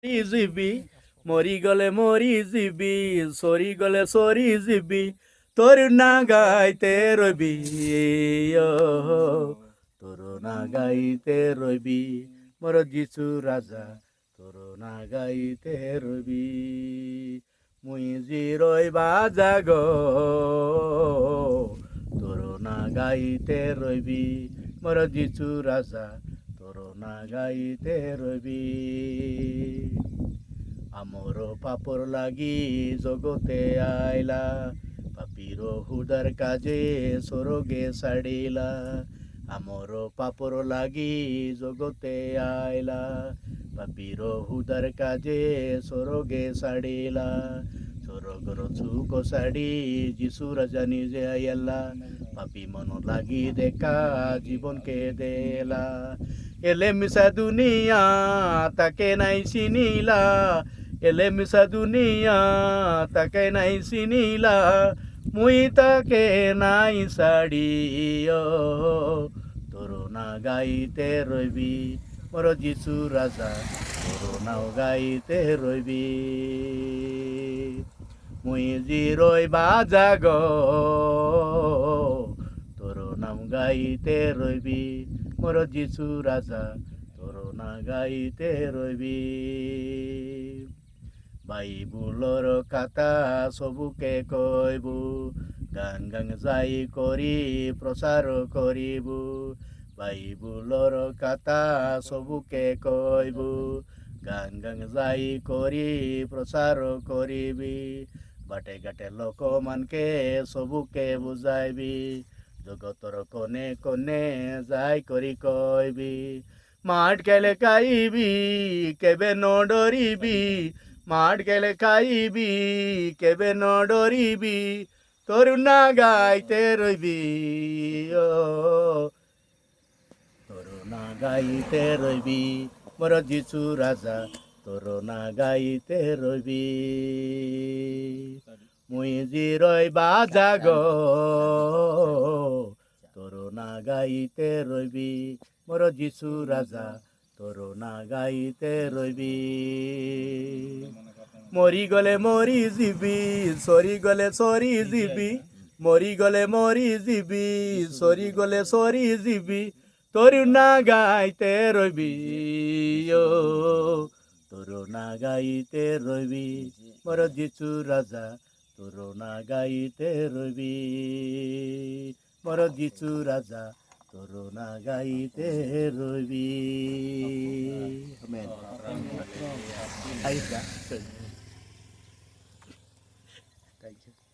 ଯିବି মরি ଯିବି ସରି ଯିବି তোর না গাইতে রবি ও তোর না গাইতে রবি মোর যিশু রাজা তোর না গাইতে রবি মুই জিরই বাজা গো তোর না গাইতে রবি মোর যিশু রাজা তোর না গাইতে রবি আমর পাপর লাগি জগতে আইলা পাপির হুদার কাজে সরগে ছাড়িলা আমর পাপর লাগি জগতে আইলা পাপির হুদার কাজে সরগে ছাড়িলা সরগর সুখ ছাড়ি যিশু রাজা নিজে আইলা পাপি মন লাগি দেখা জীবনকে দেলা এলে মিশা দুনিয়া তাকে নাই চিনিলা এলে মিশা দুনিয়া তাকে নাই চিনিলা মুই তাকে নাই ছাড়িও তোর না গাইতে রবি মোর যিশু রাজা তোর নাও গাইতে রবি মুই জিরই বাজা গো তোর নাম গাইতে রবি মোর যিশু রাজা তোর না গাইতে রবি বাইবুলর কথা সবুকে কইবু গান গান যাই করি প্রচার করিবু বাইবুলর কথা সবুকে কইবু গান গান যাই করি প্রচার করিবি বাটে ঘাটে লোক মানকে সবুকে বুঝাইবি জগতর কোনে কোনে যাই করি কইবি মাঠ গেলে খাইবি কেবে ন ডরিবি মাঠ গেলে খাইবি কেবে ন ডরিবি তোর না গাইতে রইবি ও তোর না গাইতে রইবি মোর যিশু রাজা তোর না গাইতে রইবি মুই জিরই বাজা গো তোর না গাইতে রইবি মোর যিশু রাজা তোর না গাইতে রইবি মরি ଯିବି সরি ଯିବି মরি ଯିବି সরি ଯିବି তোর না গাইতে রবি ও তোর না গাইতে রবি মোর যিশু রাজা তোর না গাইতে রবি মোর যিশু রাজা তোর না গাইতে রবি আমেন।